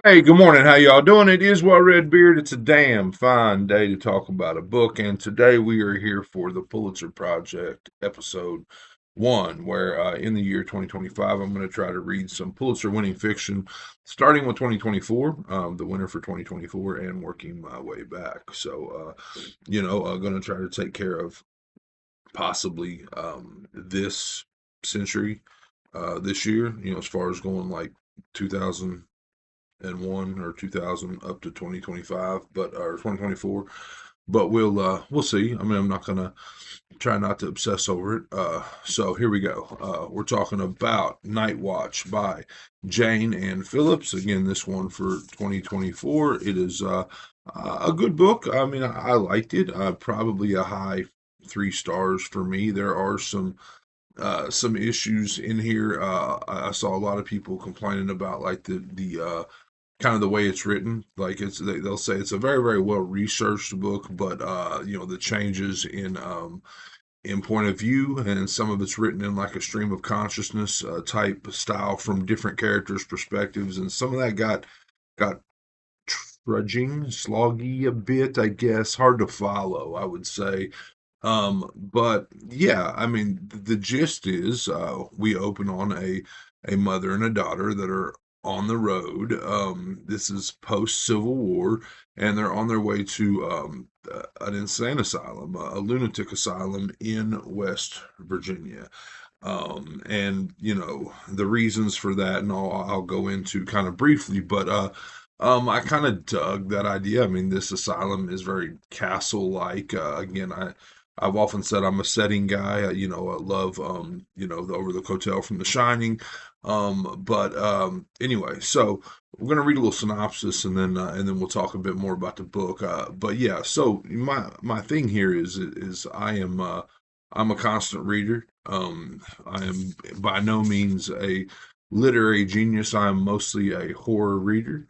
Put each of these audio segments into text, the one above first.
Hey, good morning. How y'all doing? It is Well Red Beard. It's a damn fine day to talk about a book, and today we are here for the Pulitzer Project, episode one, where in the year 2025, I'm going to try to read some Pulitzer-winning fiction, starting with 2024, the winner for 2024, and working my way back. So, going to try to take care of possibly this century, this year. As far as going like 2001 or 2000 up to 2025, but or 2024. But we'll see. I mean, I'm not gonna try not to obsess over it. So here we go. We're talking about Night Watch by Jayne and Phillips. Again, this one for 2024. It is a good book. I mean, I liked it. Probably a high 3 stars for me. There are some issues in here. I saw a lot of people complaining about like the kind of the way it's written. Like they'll say it's a very very well researched book, but the changes in point of view, and some of it's written in like a stream of consciousness type style from different characters' perspectives, and some of that got trudging, sloggy a bit, I guess, hard to follow, I would say. But yeah, I mean, the gist is we open on a mother and a daughter that are on the road. This is post Civil War, and they're on their way to an insane asylum, a lunatic asylum in West Virginia. And the reasons for that, and I'll go into kind of briefly, but I kind of dug that idea. I mean, this asylum is very castle-like. Again, I've often said I'm a setting guy. I love the Overlook Hotel from The Shining. But anyway, so we're gonna read a little synopsis and then we'll talk a bit more about the book. But yeah, so my thing here is I'm a constant reader. I am by no means a literary genius. I am mostly a horror reader.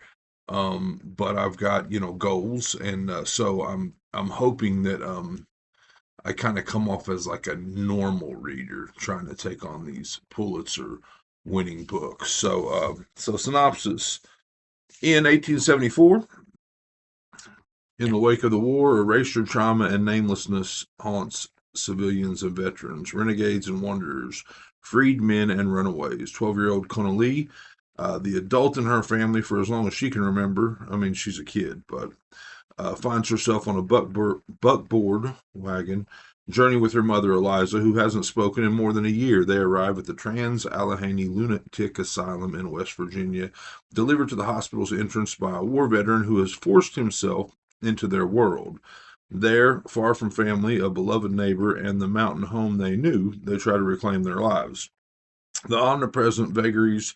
But I've got goals, and so I'm hoping that I kind of come off as like a normal reader trying to take on these Pulitzer winning books. So synopsis: in 1874, in the wake of the war, erasure, trauma, and namelessness haunts civilians and veterans, renegades and wanderers, freed men and runaways. 12-year-old Kona Lee, the adult in her family for as long as she can remember. I mean, she's a kid, but finds herself on a buckboard wagon journey with her mother Eliza, who hasn't spoken in more than a year. They arrive at the Trans-Allegheny Lunatic Asylum in West Virginia, delivered to the hospital's entrance by a war veteran who has forced himself into their world. There, far from family, a beloved neighbor, and the mountain home they knew, they try to reclaim their lives. The omnipresent vagaries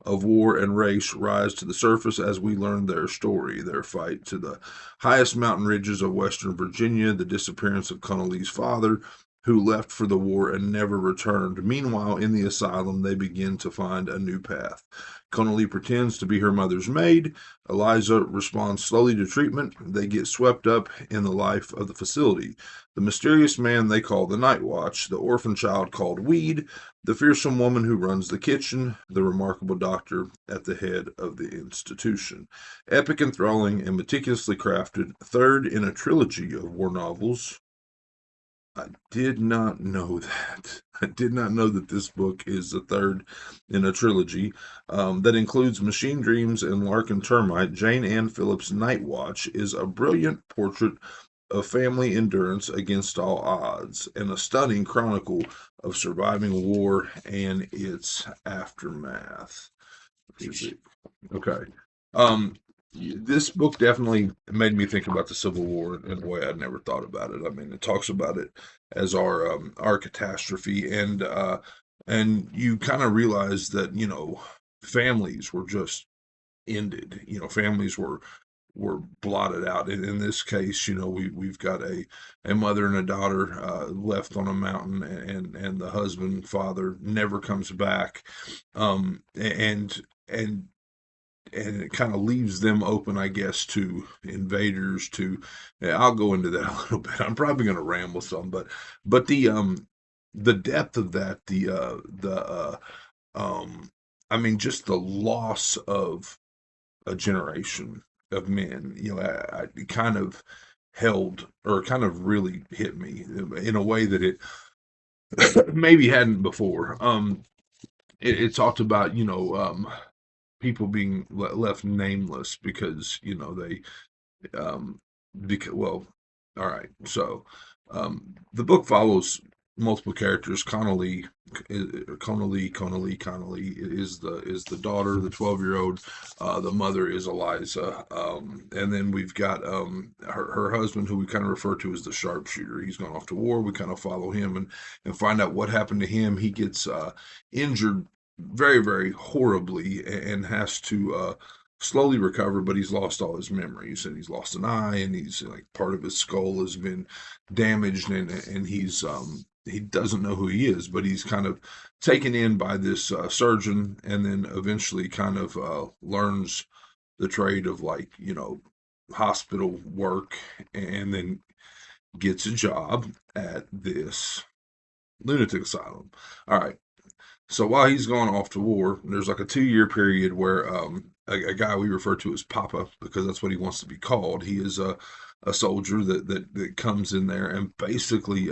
of war and race rise to the surface as we learn their story, their fight to the highest mountain ridges of Western Virginia, the disappearance of Connolly's father, who left for the war and never returned. Meanwhile, in the asylum, they begin to find a new path. Connolly pretends to be her mother's maid. Eliza responds slowly to treatment. They get swept up in the life of the facility. The mysterious man they call the Night Watch, the orphan child called Weed, the fearsome woman who runs the kitchen, the remarkable doctor at the head of the institution. Epic, enthralling, and meticulously crafted, third in a trilogy of war novels. I did not know that. I did not know that this book is the third in a trilogy that includes Machine Dreams and Larkin Termite. Jayne Ann Phillips' Night Watch is a brilliant portrait of family endurance against all odds and a stunning chronicle of surviving war and its aftermath. Okay. This book definitely made me think about the Civil War in a way I'd never thought about it. I mean, it talks about it as our catastrophe, and you kind of realize that families were just ended. Families were blotted out. In this case, we've got a mother and a daughter left on a mountain, and the husband father never comes back, and and it kind of leaves them open, I guess, to invaders. Yeah, I'll go into that a little bit. I'm probably going to ramble some, but the depth of that, I mean, just the loss of a generation of men. It kind of held or kind of really hit me in a way that it maybe hadn't before. It talked about people being left nameless because they because well, all right. So the book follows multiple characters. Connolly is the daughter, the 12-year-old. The mother is Eliza, and then we've got her husband, who we kind of refer to as the sharpshooter. He's gone off to war. We kind of follow him and find out what happened to him. He gets injured very, very horribly and has to slowly recover, but he's lost all his memories and he's lost an eye and he's like part of his skull has been damaged and he doesn't know who he is, but he's kind of taken in by this surgeon and then eventually kind of learns the trade of hospital work and then gets a job at this lunatic asylum. All right. So while he's gone off to war, there's like a 2-year period where a guy we refer to as Papa, because that's what he wants to be called. He is a soldier that comes in there and basically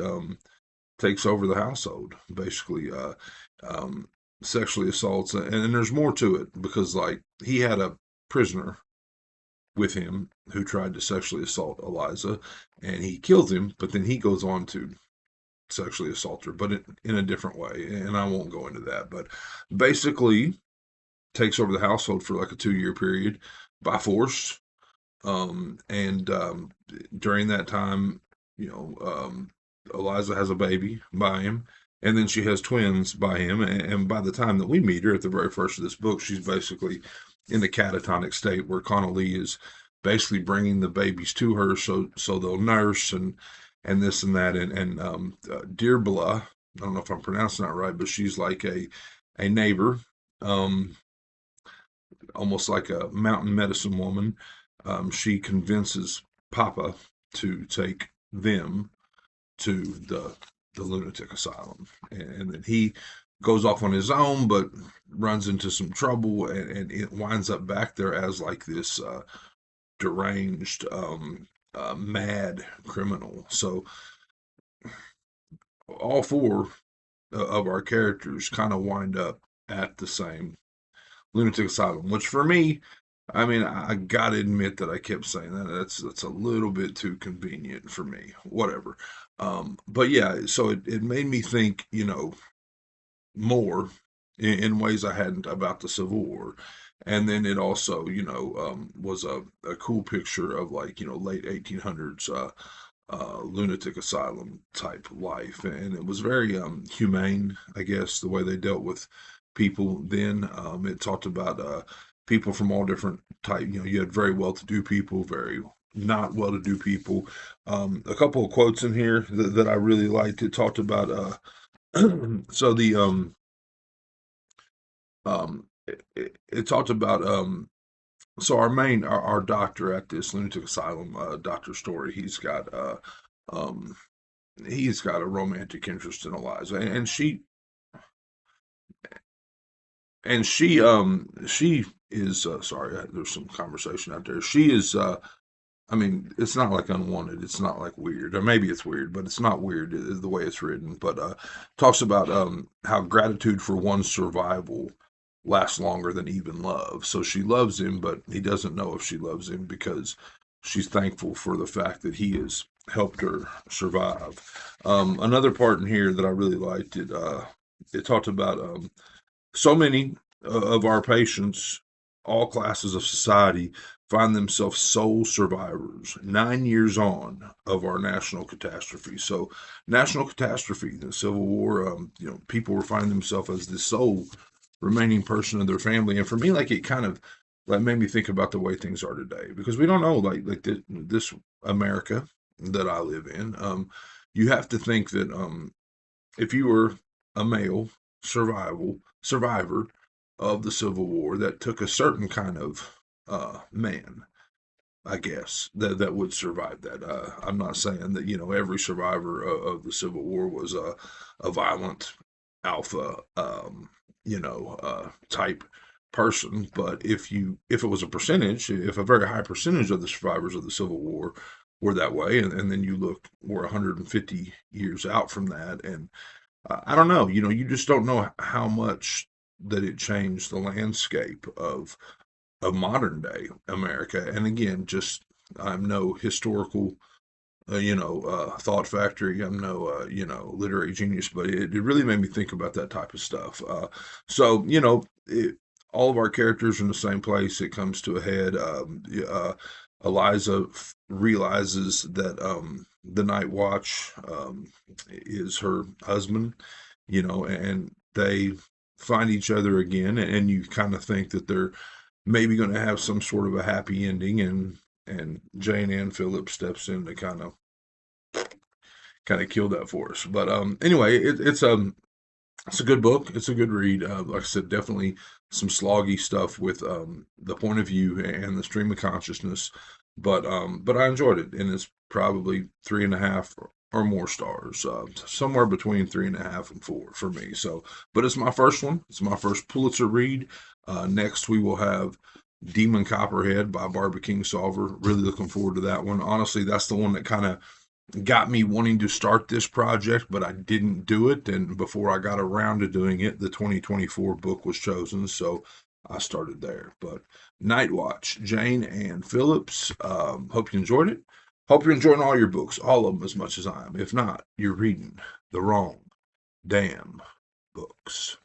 takes over the household, basically sexually assaults, and there's more to it because he had a prisoner with him who tried to sexually assault Eliza, and he kills him, but then he goes on to sexually assault her, but in a different way. And I won't go into that. But basically, takes over the household for like a 2-year period by force. And during that time, Eliza has a baby by him. And then she has twins by him. And by the time that we meet her at the very first of this book, she's basically in the catatonic state where Connolly is basically bringing the babies to her so they'll nurse and this and that and Dearbla, I don't know if I'm pronouncing that right, but she's like a neighbor, almost like a mountain medicine woman. She convinces Papa to take them to the lunatic asylum, and then he goes off on his own, but runs into some trouble, and it winds up back there as like this deranged mad criminal. So all four of our characters kind of wind up at the same lunatic asylum, which for me, I mean, I gotta admit that I kept saying that. That's a little bit too convenient for me. Whatever. But yeah, so it made me think, more in ways I hadn't about the Civil War. And then it also, was a cool picture of late 1800s lunatic asylum type life. And it was very humane, I guess, the way they dealt with people then. It talked about people from all different type. You had very well-to-do people, very not well-to-do people. A couple of quotes in here that I really liked. It talked about so the it talked about so our doctor at this lunatic asylum, Dr. Story, um he's got a romantic interest in Eliza, and she is sorry, there's some conversation out there. She is I mean, it's not like unwanted. It's not like weird, or maybe it's weird, but it's not weird the way it's written. But talks about how gratitude for one's survival lasts longer than even love. So she loves him, but he doesn't know if she loves him because she's thankful for the fact that he has helped her survive. Another part in here that I really liked it talked about so many of our patients, all classes of society, find themselves sole survivors 9 years on of our national catastrophe. So, national catastrophe, the Civil War, people were finding themselves as the sole remaining person of their family. And for me, it kind of made me think about the way things are today because we don't know this America that I live in. You have to think that if you were a male survivor of the Civil War, that took a certain kind of man, I guess, that would survive that. I'm not saying that every survivor of the Civil War was a violent alpha, type person, but if it was a percentage, if a very high percentage of the survivors of the Civil War were that way, and then you look, we're 150 years out from that, and I don't know, you just don't know how much that it changed the landscape of modern day America. And again, just I'm no historical thought factory. I'm no, literary genius, but it really made me think about that type of stuff. So, all of our characters are in the same place. It comes to a head. Eliza realizes that the Night Watch is her husband, and they find each other again, and you kind of think that they're maybe going to have some sort of a happy ending, and Jayne and Phillips steps in to kind of kill that for us. But anyway, it's a good book. It's a good read. Like I said, definitely some sloggy stuff with the point of view and the stream of consciousness. But I enjoyed it, and it's probably 3.5 or more stars, somewhere between 3.5 and 4 for me. So, but it's my first one. It's my first Pulitzer read. Next, we will have Demon Copperhead by Barbara Kingsolver. Really looking forward to that one. Honestly, that's the one that kind of got me wanting to start this project, but I didn't do it. And before I got around to doing it, the 2024 book was chosen. So I started there. But Night Watch, Jayne and Phillips. Hope you enjoyed it. Hope you're enjoying all your books, all of them as much as I am. If not, you're reading the wrong damn books.